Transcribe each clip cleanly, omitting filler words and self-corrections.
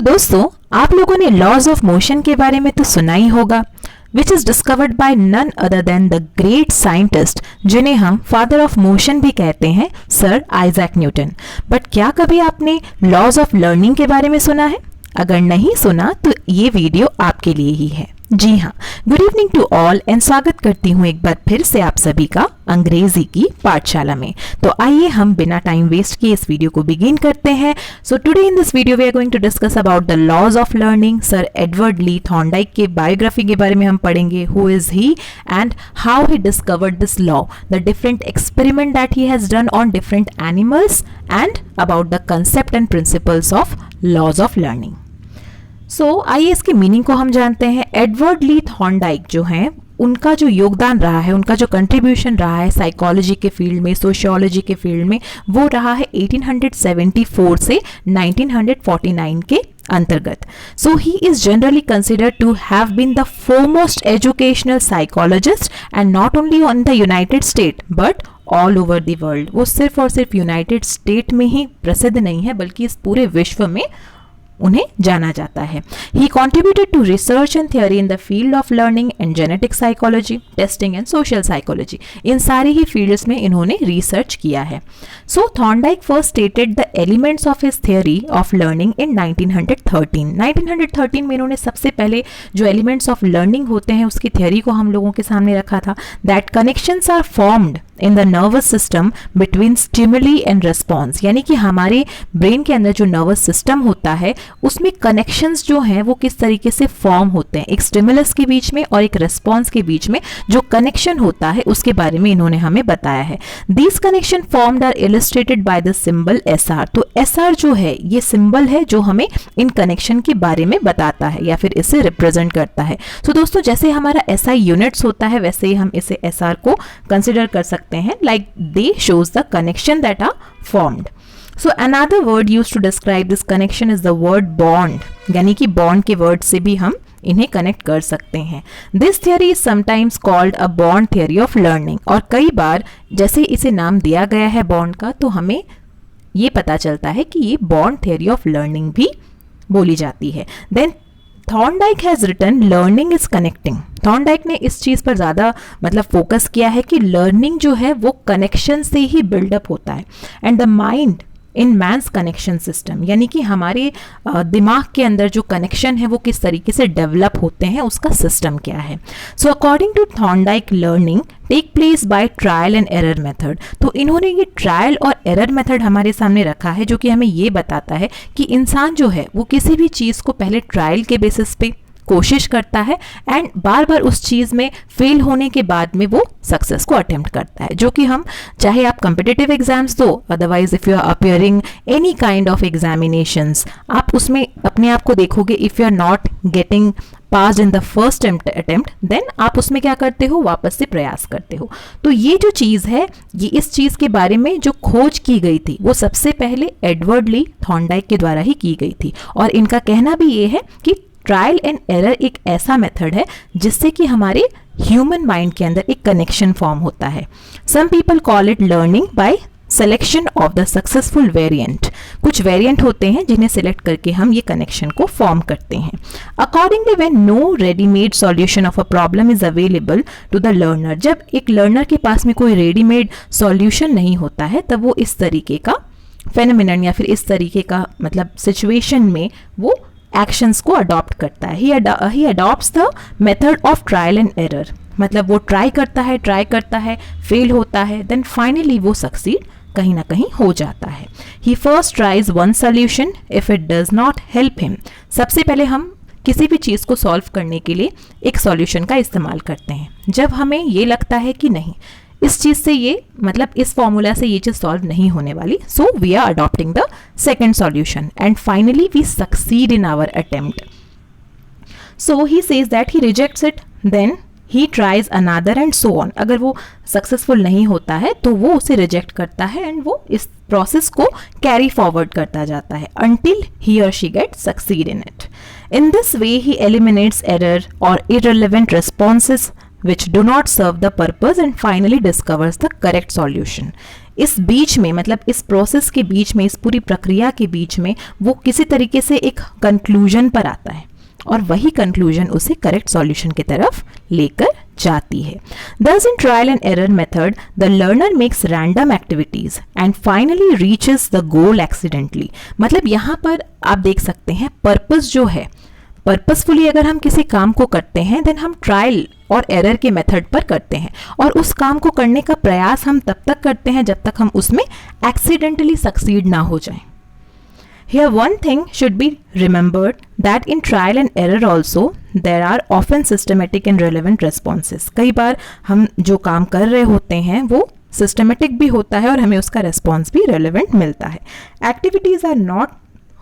तो दोस्तों, आप लोगों ने लॉज ऑफ मोशन के बारे में तो सुना ही होगा, which is discovered by none other than the great scientist जिन्हें हम फादर ऑफ मोशन भी कहते हैं, सर आइजैक न्यूटन। बट क्या कभी आपने लॉज ऑफ लर्निंग के बारे में सुना है? अगर नहीं सुना तो ये वीडियो आपके लिए ही है। जी हाँ, good evening to all and स्वागत करती हूँ एक बार फिर से आप सभी का अंग्रेजी की पाठशाला में। तो आइए हम बिना टाइम वेस्ट किए इस वीडियो को बिगिन करते हैं। So today in this video we are going to discuss about the laws of learning. Sir Edward Lee Thorndike के बायोग्राफी के बारे में हम पढ़ेंगे, who is he and how he discovered this law, the different experiment that he has done on different animals and about the concept and principles of laws of learning. आइए इसकी meaning को हम जानते हैं। एडवर्ड ली थॉर्नडाइक जो हैं, उनका जो योगदान रहा है, उनका जो कंट्रीब्यूशन रहा है साइकोलॉजी के फील्ड में, सोशियोलॉजी के फील्ड में, वो रहा है 1874 से 1949 के अंतर्गत। So he is generally considered to have been the foremost educational psychologist and not only on the United State but all over the world. वो सिर्फ और सिर्फ यूनाइटेड स्टेट में ही प्रसिद्ध नहीं है, बल्कि इस पूरे विश्व में उन्हें जाना जाता है। He contributed to research and theory in the field of learning and genetic psychology, testing and social psychology. इन सारी ही फील्ड्स में इन्होंने रिसर्च किया है। So Thorndike first stated the elements of his theory of learning in 1913. 1913 में इन्होंने सबसे पहले जो एलिमेंट्स ऑफ लर्निंग होते हैं उसकी थ्योरी को हम लोगों के सामने रखा था। That connections are formed in the nervous system between stimuli and response, यानी कि हमारे ब्रेन के अंदर जो नर्वस सिस्टम होता है उसमें कनेक्शंस जो हैं वो किस तरीके से फॉर्म होते हैं, एक स्टिमुलस के बीच में और एक रेस्पॉन्स के बीच में जो कनेक्शन होता है उसके बारे में इन्होंने हमें बताया है। This connection formed are illustrated by the symbol SR। तो SR जो है ये सिंबल है जो हमें इन कनेक्शन के बारे में बताता है या फिर इसे रिप्रेजेंट करता है। सो दोस्तों, जैसे हमारा SI यूनिट्स होता है वैसे ही हम इसे SR को कंसिडर कर सकते हैं, like they shows the connection that are formed. So another word used to describe this connection is the word bond, यानी कि bond के word से भी हम इन्हें कनेक्ट कर सकते हैं। This theory is sometimes called a bond theory of learning, और कई बार जैसे इसे नाम दिया गया है बॉन्ड का तो हमें ये पता चलता है कि ये बॉन्ड थियरी ऑफ लर्निंग भी बोली जाती है। Then Thorndike has written learning is connecting. Thorndike ने इस चीज पर ज्यादा फोकस किया है कि लर्निंग जो है वो कनेक्शन से ही बिल्डअप होता है and the mind in men's connection system, यानी कि हमारे दिमाग के अंदर जो कनेक्शन है वो किस तरीके से डेवलप होते हैं उसका सिस्टम क्या है। So according to Thorndike learning take place by trial and error method. तो इन्होंने ये ट्रायल और एरर मेथड हमारे सामने रखा है जो कि हमें ये बताता है कि इंसान जो है वो किसी भी चीज़ को पहले ट्रायल के बेसिस पे कोशिश करता है एंड बार बार उस चीज़ में फेल होने के बाद में वो सक्सेस को अटेम्प्ट करता है, जो कि हम चाहे आप कम्पिटिटिव एग्जाम्स दो, otherwise if you are appearing any kind of examinations, आप उसमें अपने आप को देखोगे if you are not getting pass in the first attempt then आप उसमें क्या करते हो, वापस से प्रयास करते हो। तो ये जो चीज़ है, ये इस चीज़ के बारे में जो खोज की गई थी वो सबसे पहले एडवर्ड ली थॉर्नडाइक के द्वारा ही की गई थी, और इनका कहना भी ये है कि ट्रायल एंड एरर एक ऐसा मेथड है जिससे कि हमारे ह्यूमन माइंड के अंदर एक कनेक्शन फॉर्म होता है। Some people call it learning by selection of the successful variant. कुछ वेरिएंट होते हैं जिन्हें सिलेक्ट करके हम ये कनेक्शन को फॉर्म करते हैं। Accordingly when no readymade solution of a problem is available to the learner, जब एक लर्नर के पास में कोई रेडीमेड सॉल्यूशन नहीं होता है तब वो इस तरीके का फेनोमेनन या फिर इस तरीके का सिचुएशन में वो एक्शंस को अडॉप्ट करता है। He adopts the method of trial and error, वो ट्राई करता है, फेल होता है, देन फाइनली वो सक्सीड कहीं ना कहीं हो जाता है। He first tries one solution if it does not help him. सबसे पहले हम किसी भी चीज़ को सॉल्व करने के लिए एक सॉल्यूशन का इस्तेमाल करते हैं। जब हमें ये लगता है कि नहीं, इस चीज़ से ये इस फॉर्मूला से ये चीज़ सॉल्व नहीं होने वाली, so we are adopting the second solution and finally we succeed in our attempt. So he says that he rejects it, then he tries another and so on. अगर वो सक्सेसफुल नहीं होता है तो वो उसे रिजेक्ट करता है एंड वो इस प्रोसेस को कैरी फॉरवर्ड करता जाता है until he or she gets succeed in it. In this way, he eliminates error or irrelevant responses which do not serve the purpose and finally discovers the correct solution. इस बीच में, मतलब इस process के बीच में, इस पूरी प्रक्रिया के बीच में वो किसी तरीके से एक कंक्लूजन पर आता है और वही कंक्लूजन उसे करेक्ट सॉल्यूशन की तरफ लेकर जाती है. Thus in trial and error method, the learner makes random activities and finally reaches the goal accidentally. मतलब यहाँ पर आप देख सकते हैं पर्पस जो है, पर्पसफुली अगर हम किसी काम को करते हैं देन हम ट्रायल और एरर के मेथड पर करते हैं और उस काम को करने का प्रयास हम तब तक करते हैं जब तक हम उसमें एक्सीडेंटली सक्सीड ना हो जाएं. Here one thing should be remembered that in trial and error also there are often systematic and relevant responses. कई बार हम जो काम कर रहे होते हैं वो सिस्टमेटिक भी होता है और हमें उसका रिस्पॉन्स भी रेलिवेंट मिलता है. Activities are not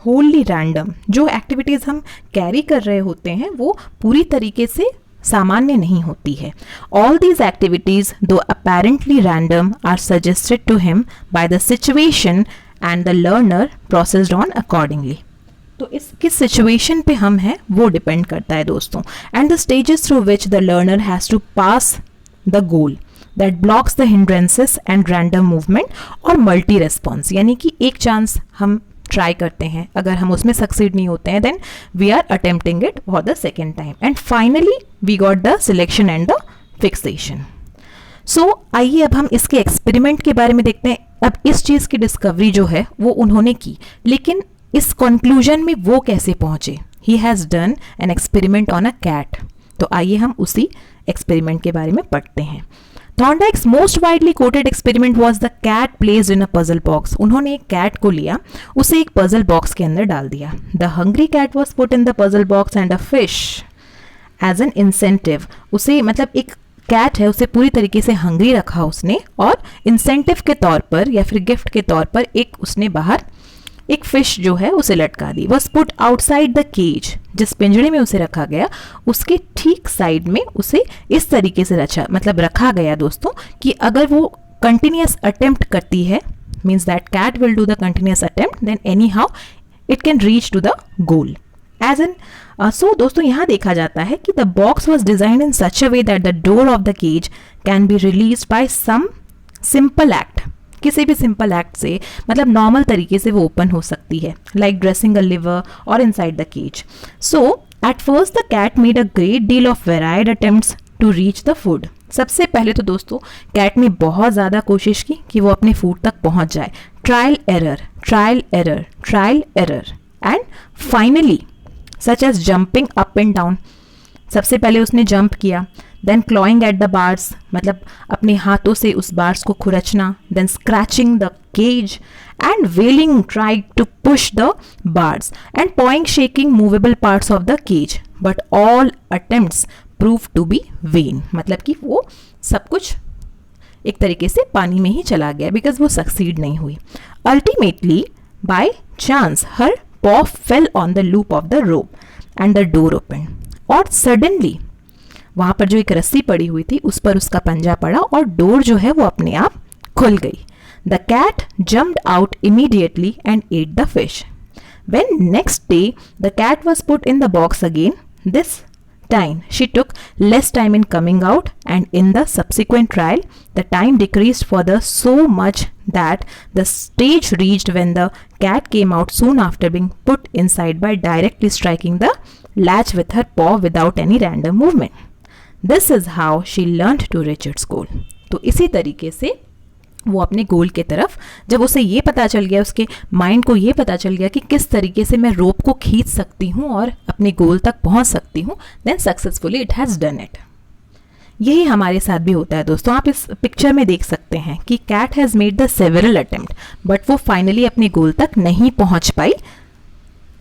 wholly random. जो एक्टिविटीज़ हम कैरी कर रहे होते हैं वो पूरी तरीके से सामान्य नहीं होती है. All these activities, though apparently random, are suggested to him by the situation and the learner processed on accordingly. तो इस किस सिचुएशन पे हम हैं वो डिपेंड करता है दोस्तों. And the stages through which the learner has to pass the goal that blocks the hindrances and random movement और मल्टी रेस्पॉन्स. यानी कि एक चांस हम ट्राई करते हैं, अगर हम उसमें सक्सीड नहीं होते हैं then we are attempting it for the second time and finally we got the selection and the fixation. So आइए अब हम इसके एक्सपेरिमेंट के बारे में देखते हैं. अब इस चीज़ की डिस्कवरी जो है वो उन्होंने की, लेकिन इस कंक्लूजन में वो कैसे पहुंचे. He has done an experiment on a cat. तो आइए हम उसी एक्सपेरिमेंट के बारे में पढ़ते हैं. Thorndike's most widely quoted experiment was the cat placed in a puzzle box. उन्होंने एक कैट को लिया, उसे एक पजल बॉक्स के अंदर डाल दिया. The hungry cat was put in the puzzle box and a fish as an incentive. उसे, मतलब एक कैट है, उसे पूरी तरीके से हंग्री रखा उसने और इंसेंटिव के तौर पर या फिर गिफ्ट के तौर पर एक उसने बाहर एक फिश जो है उसे लटका दी. Was put outside the cage. जिस पिंजड़े में उसे रखा गया उसके ठीक साइड में उसे इस तरीके से रखा गया दोस्तों कि अगर वो कंटिन्यूस अटेम्प्ट करती है, means that cat will do the continuous attempt, then anyhow it can reach to the goal. As an so दोस्तों यहाँ देखा जाता है कि the box was designed in such a way that the door of the cage can be release by some simple act. किसी भी simple act से, मतलब नॉर्मल तरीके से वो ओपन हो सकती है, लाइक ड्रेसिंग अ लिवर और inside the cage. So at first the cat made a great deal of varied attempts to reach the food. सबसे पहले तो दोस्तों कैट ने बहुत ज़्यादा कोशिश की कि वो अपने फूड तक पहुंच जाए. Trial error, trial error, trial error and finally such as jumping up and down. सबसे पहले उसने जंप किया, then clawing at the bars, मतलब अपने हाथों से उस बार्स को खुरचना, then scratching the cage and wailing trying to push the bars and pawing shaking movable parts of the cage, but all attempts prove to be vain. मतलब कि वो सब कुछ एक तरीके से पानी में ही चला गया बिकॉज वो सक्सीड नहीं हुई. Ultimately by chance her paw fell on the loop of the rope and the door opened. और सडनली वहाँ पर जो एक रस्सी पड़ी हुई थी उस पर उसका पंजा पड़ा और डोर जो है वो अपने आप खुल गई. The cat jumped out immediately and ate the fish. When next day the cat was put in the box again, this time she took less time in coming out, and in the subsequent trial the time decreased further so much that the stage reached when the cat came out soon after being put inside by directly striking the latch with her paw without any random movement. This is how she learned to reach its goal. तो इसी तरीके से वो अपने गोल के तरफ, जब उसे ये पता चल गया, उसके माइंड को ये पता चल गया कि किस तरीके से मैं रोप को खींच सकती हूँ और अपने गोल तक पहुँच सकती हूँ, then successfully it has done it. यही हमारे साथ भी होता है दोस्तों. आप इस पिक्चर में देख सकते हैं कि cat has made the several attempt but वो फाइनली अपने गोल तक नहीं पहुँच पाई.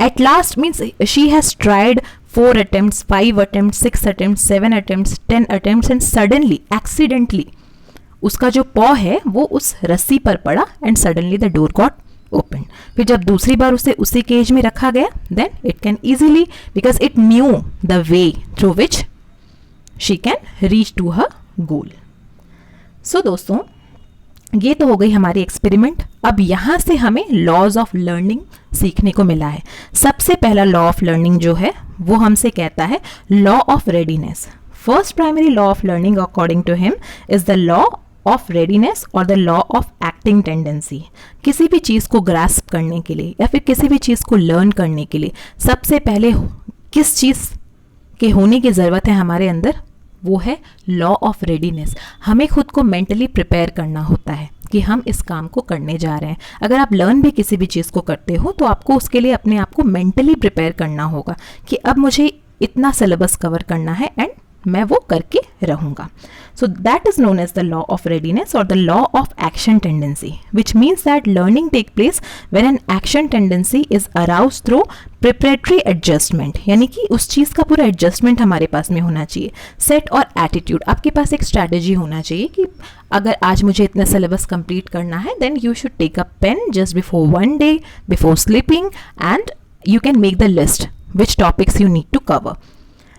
At last means she has tried 4 attempts, 5 attempts, 6 attempts, 7 attempts, 10 attempts and suddenly accidentally उसका जो पॉ है वो उस रस्सी पर पड़ा and suddenly the door got open. फिर जब दूसरी बार उसे उसी केज में रखा गया then it can easily, because it knew the way through which she can reach to her goal. So दोस्तों ये तो हो गई हमारी एक्सपेरिमेंट. अब यहाँ से हमें लॉज ऑफ लर्निंग सीखने को मिला है. सबसे पहला लॉ ऑफ लर्निंग जो है वो हमसे कहता है law of readiness. First primary law of learning according to him is the law of readiness और the law of acting tendency. किसी भी चीज़ को ग्रास्प करने के लिए या फिर किसी भी चीज़ को लर्न करने के लिए सबसे पहले किस चीज़ के होने की ज़रूरत है हमारे अंदर, वो है लॉ ऑफ रेडीनेस। हमें खुद को मेंटली प्रिपेयर करना होता है कि हम इस काम को करने जा रहे हैं। अगर आप लर्न भी किसी भी चीज़ को करते हो तो आपको उसके लिए अपने आप को मेंटली प्रिपेयर करना होगा कि अब मुझे इतना सिलेबस कवर करना है एंड मैं वो करके रहूँगा। So that is known as the law of readiness और the law of action tendency, which means that learning take place when an action tendency is arouse through preparatory adjustment, यानी कि उस चीज़ का पूरा एडजस्टमेंट हमारे पास में होना चाहिए। सेट और एटीट्यूड, आपके पास एक स्ट्रैटेजी होना चाहिए कि अगर आज मुझे इतना सिलेबस कंप्लीट करना है, then you should take a pen just before one day before sleeping and you can make the list which topics you need to cover.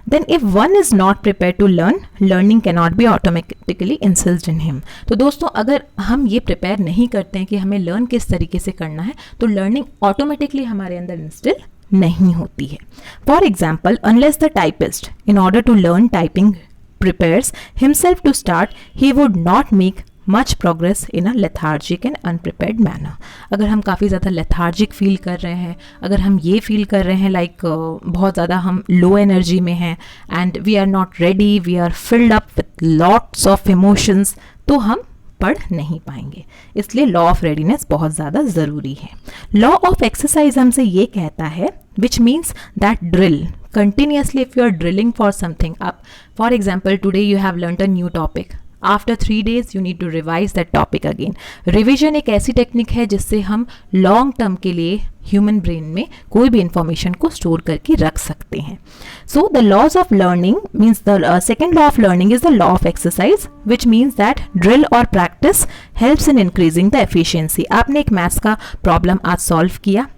Then if one is not prepared to learn, learning cannot be automatically instilled in him. तो दोस्तों अगर हम ये prepare नहीं करते हैं कि हमें लर्न किस तरीके से करना है, तो लर्निंग ऑटोमेटिकली हमारे अंदर इंस्टिल नहीं होती है. For example, unless the typist in order to learn typing prepares himself to start, he would not make much progress in a lethargic and unprepared manner. अगर हम काफ़ी ज़्यादा लेथार्जिक फील कर रहे हैं, अगर हम ये फील कर रहे हैं लाइक बहुत ज़्यादा हम लो एनर्जी में हैं and we are not ready, we are filled up with lots of emotions, तो हम पढ़ नहीं पाएंगे. इसलिए लॉ ऑफ रेडीनेस बहुत ज़्यादा ज़रूरी है. लॉ ऑफ एक्सरसाइज हमसे ये कहता है विच means that drill continuously, if you are drilling for something up, for example today you have learnt a new topic, after 3 days you need to revise that topic again. Revision एक ऐसी technique है जिससे हम long term के लिए human brain में कोई भी इंफॉर्मेशन को स्टोर करके रख सकते हैं. So the laws of learning means the second law of learning is the law of exercise, which means that drill और practice helps in increasing the efficiency. आपने एक मैथ्स का प्रॉब्लम आज सॉल्व किया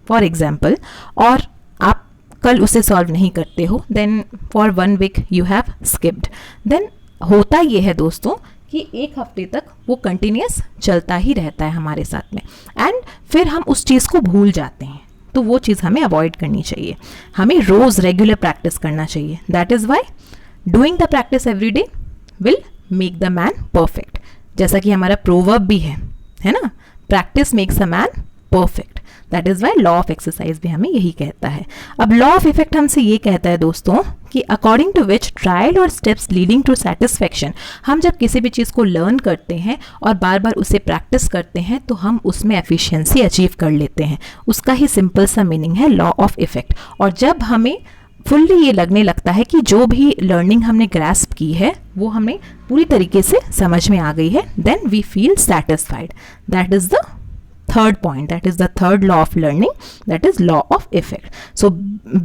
फॉर एग्जाम्पल, और आप कल उसे सॉल्व नहीं करते हो, then for 1 week you have skipped. Then होता ये है दोस्तों कि 1 हफ्ते तक वो कंटिन्यूस चलता ही रहता है हमारे साथ में, एंड फिर हम उस चीज़ को भूल जाते हैं. तो वो चीज़ हमें अवॉइड करनी चाहिए. हमें रोज़ रेगुलर प्रैक्टिस करना चाहिए. That is why doing the practice every day will make the man perfect. जैसा कि हमारा प्रोवर्ब भी है ना, practice makes a man perfect. That is why law of exercise भी हमें यही कहता है. अब लॉ ऑफ इफेक्ट हमसे ये कहता है दोस्तों कि अकॉर्डिंग टू विच ट्रायल और स्टेप्स लीडिंग टू सेटिस्फैक्शन, हम जब किसी भी चीज़ को लर्न करते हैं और बार बार उसे प्रैक्टिस करते हैं तो हम उसमें एफिशिएंसी अचीव कर लेते हैं. उसका ही सिंपल सा मीनिंग है लॉ ऑफ इफेक्ट. और जब हमें फुल्ली ये लगने लगता है कि जो भी लर्निंग हमने ग्रास्प की है वो हमें पूरी तरीके से समझ में आ गई है, then we feel satisfied. That is the third point, that is the third law of learning, that is law of effect. So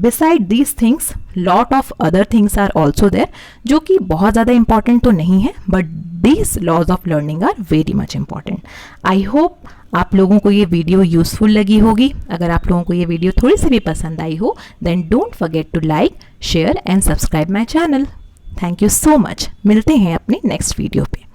beside these things lot of other things are also there जो कि बहुत ज़्यादा important तो नहीं है, but these laws of learning are very much important. I hope आप लोगों को ये वीडियो यूज़फुल लगी होगी. अगर आप लोगों को ये वीडियो थोड़ी सी भी पसंद आई हो, then don't forget to like, share and subscribe my channel. Thank you so much. मिलते हैं अपने next वीडियो पे.